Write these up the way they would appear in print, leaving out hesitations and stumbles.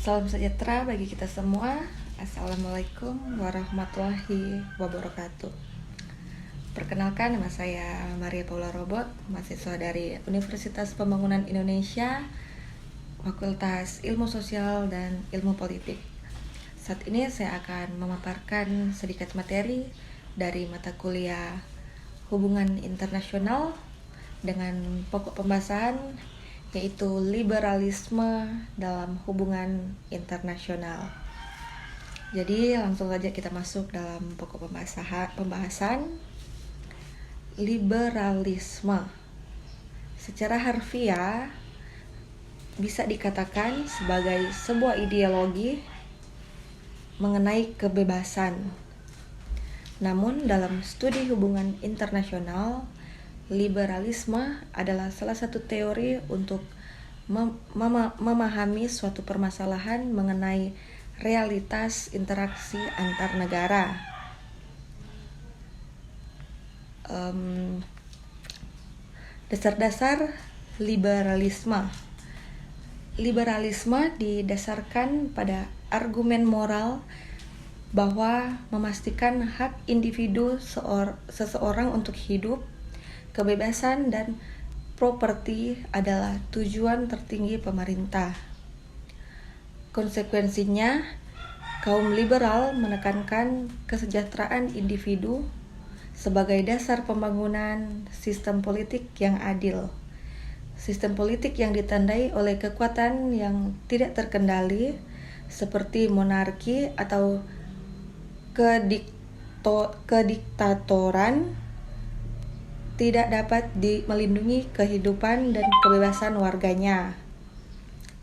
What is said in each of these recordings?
Salam sejahtera bagi kita semua. Assalamualaikum warahmatullahi wabarakatuh. Perkenalkan, nama saya Maria Paula Robot, mahasiswa dari Universitas Pembangunan Indonesia, Fakultas Ilmu Sosial dan Ilmu Politik. Saat ini saya akan memaparkan sedikit materi dari mata kuliah Hubungan Internasional dengan pokok pembahasan yaitu liberalisme dalam hubungan internasional. Jadi langsung saja kita masuk dalam pokok pembahasan. Liberalisme secara harfiah bisa dikatakan sebagai sebuah ideologi mengenai kebebasan. Namun dalam studi hubungan internasional, liberalisme adalah salah satu teori untuk memahami suatu permasalahan mengenai realitas interaksi antar negara. Dasar-dasar liberalisme. Liberalisme didasarkan pada argumen moral bahwa memastikan hak individu seseorang untuk hidup, kebebasan dan properti adalah tujuan tertinggi pemerintah. Konsekuensinya, kaum liberal menekankan kesejahteraan individu sebagai dasar pembangunan sistem politik yang adil. Sistem politik yang ditandai oleh kekuatan yang tidak terkendali seperti monarki atau kediktatoran tidak dapat melindungi kehidupan dan kebebasan warganya.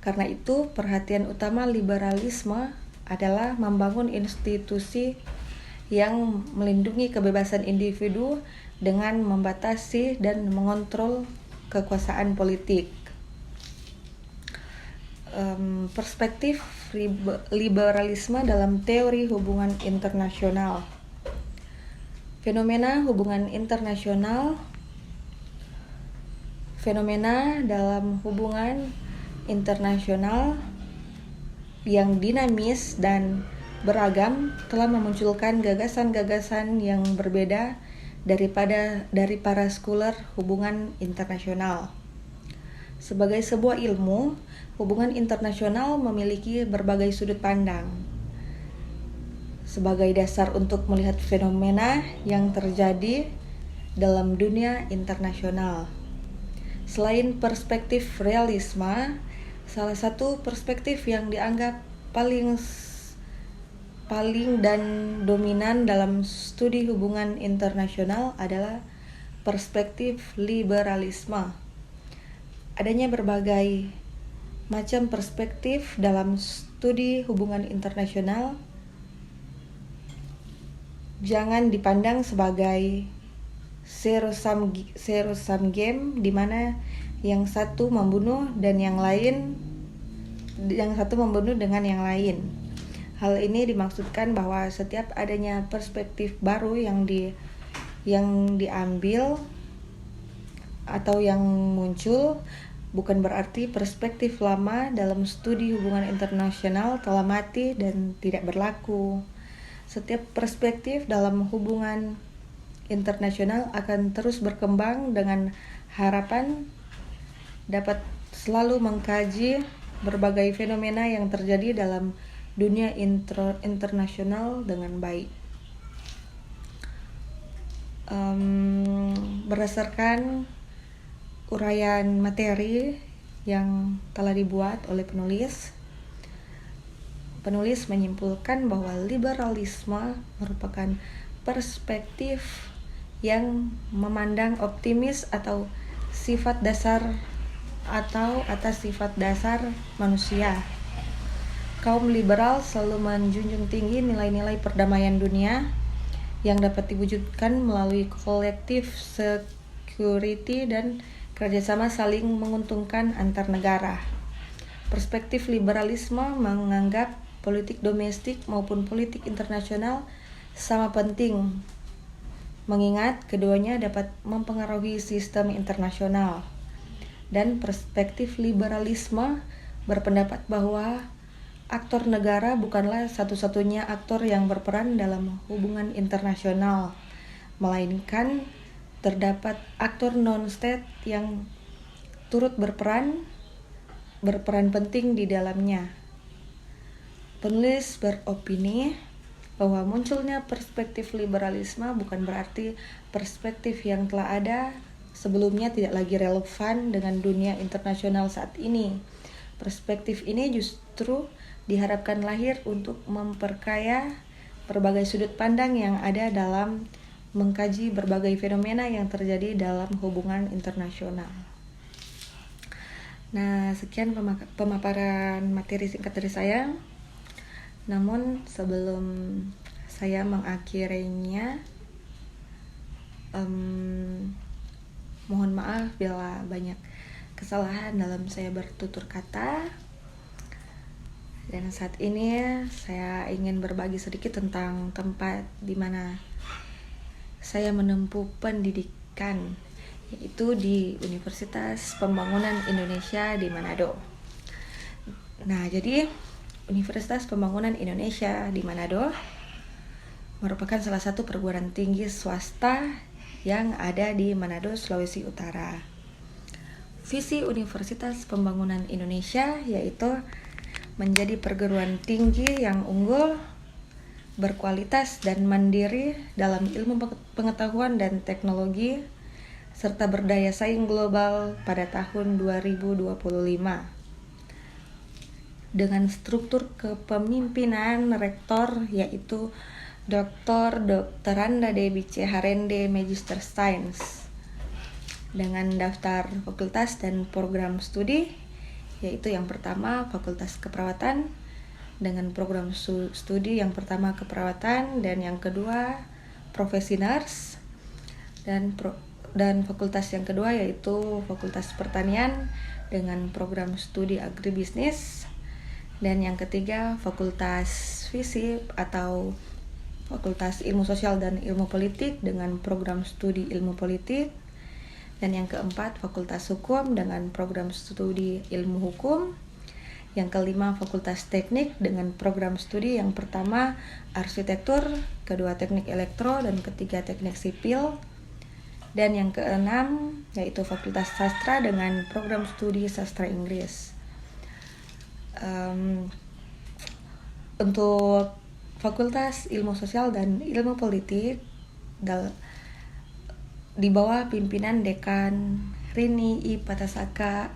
Karena itu, perhatian utama liberalisme adalah membangun institusi yang melindungi kebebasan individu dengan membatasi dan mengontrol kekuasaan politik. Perspektif liberalisme dalam teori hubungan internasional. Fenomena hubungan internasional. Fenomena dalam hubungan internasional yang dinamis dan beragam telah memunculkan gagasan-gagasan yang berbeda dari para scholar hubungan internasional. Sebagai sebuah ilmu, hubungan internasional memiliki berbagai sudut pandang sebagai dasar untuk melihat fenomena yang terjadi dalam dunia internasional. Selain perspektif realisme, salah satu perspektif yang dianggap paling dan dominan dalam studi hubungan internasional adalah perspektif liberalisme. Adanya berbagai macam perspektif dalam studi hubungan internasional jangan dipandang sebagai zero sum game di mana yang satu membunuh dengan yang lain. Hal ini dimaksudkan bahwa setiap adanya perspektif baru yang diambil atau yang muncul bukan berarti perspektif lama dalam studi hubungan internasional telah mati dan tidak berlaku. Setiap perspektif dalam hubungan internasional akan terus berkembang dengan harapan dapat selalu mengkaji berbagai fenomena yang terjadi dalam dunia internasional dengan baik. Berdasarkan uraian materi yang telah dibuat oleh penulis menyimpulkan bahwa liberalisme merupakan perspektif yang memandang optimis atau atas sifat dasar manusia. Kaum liberal selalu menjunjung tinggi nilai-nilai perdamaian dunia yang dapat diwujudkan melalui collective security dan kerjasama saling menguntungkan antar negara. Perspektif liberalisme menganggap politik domestik maupun politik internasional sama penting, mengingat keduanya dapat mempengaruhi sistem internasional. Dan perspektif liberalisme berpendapat bahwa aktor negara bukanlah satu-satunya aktor yang berperan dalam hubungan internasional, melainkan terdapat aktor non-state yang turut berperan penting di dalamnya. Penulis beropini bahwa munculnya perspektif liberalisme bukan berarti perspektif yang telah ada sebelumnya tidak lagi relevan dengan dunia internasional saat ini. Perspektif ini justru diharapkan lahir untuk memperkaya berbagai sudut pandang yang ada dalam mengkaji berbagai fenomena yang terjadi dalam hubungan internasional. Nah, sekian pemaparan materi singkat dari saya. Namun sebelum saya mengakhirinya, mohon maaf bila banyak kesalahan dalam saya bertutur kata. Dan saat ini saya ingin berbagi sedikit tentang tempat di mana saya menempuh pendidikan, yaitu di Universitas Pembangunan Indonesia di Manado. Nah, jadi Universitas Pembangunan Indonesia di Manado merupakan salah satu perguruan tinggi swasta yang ada di Manado, Sulawesi Utara. Visi Universitas Pembangunan Indonesia yaitu menjadi perguruan tinggi yang unggul, berkualitas dan mandiri dalam ilmu pengetahuan dan teknologi, serta berdaya saing global pada tahun 2025. Dengan struktur kepemimpinan rektor yaitu Dr. Anda Dewi C. Harende Magister Sains, dengan daftar fakultas dan program studi, yaitu yang pertama Fakultas Keperawatan dengan program studi yang pertama keperawatan dan yang kedua profesi nurse, dan fakultas yang kedua yaitu Fakultas Pertanian dengan program studi agribisnis, dan yang ketiga Fakultas FISIP atau Fakultas Ilmu Sosial dan Ilmu Politik dengan program studi Ilmu Politik, dan yang keempat Fakultas Hukum dengan program studi Ilmu Hukum, yang kelima Fakultas Teknik dengan program studi yang pertama Arsitektur, kedua Teknik Elektro, dan ketiga Teknik Sipil, dan yang keenam yaitu Fakultas Sastra dengan program studi Sastra Inggris. Untuk Fakultas Ilmu Sosial dan Ilmu Politik di bawah pimpinan Dekan Rini I. Patasaka,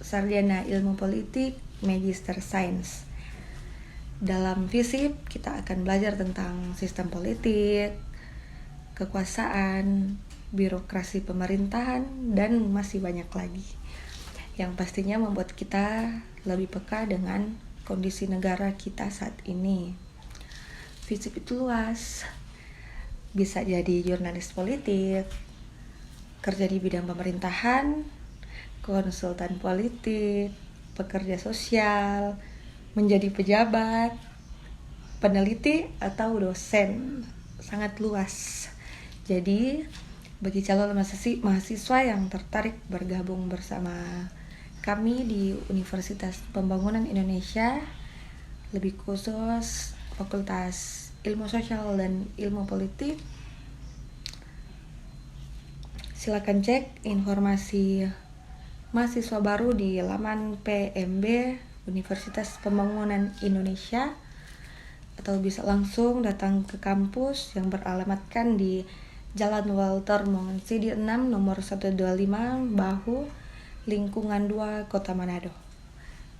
Sarjana Ilmu Politik, Magister Sains. Dalam FISIP kita akan belajar tentang sistem politik, kekuasaan, birokrasi pemerintahan, dan masih banyak lagi yang pastinya membuat kita lebih peka dengan kondisi negara kita saat ini. FISIP itu luas, bisa jadi jurnalis politik, kerja di bidang pemerintahan, konsultan politik, pekerja sosial, menjadi pejabat, peneliti, atau dosen. Sangat luas. Jadi, bagi calon mahasiswa yang tertarik bergabung bersama kami di Universitas Pembangunan Indonesia, lebih khusus Fakultas Ilmu Sosial dan Ilmu Politik, silakan cek informasi mahasiswa baru di laman PMB Universitas Pembangunan Indonesia, atau bisa langsung datang ke kampus yang beralamatkan di Jalan Walter Monginsidi 6 nomor 125 Bahu, Lingkungan 2, Kota Manado.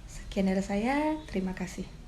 Sekian dari saya, terima kasih.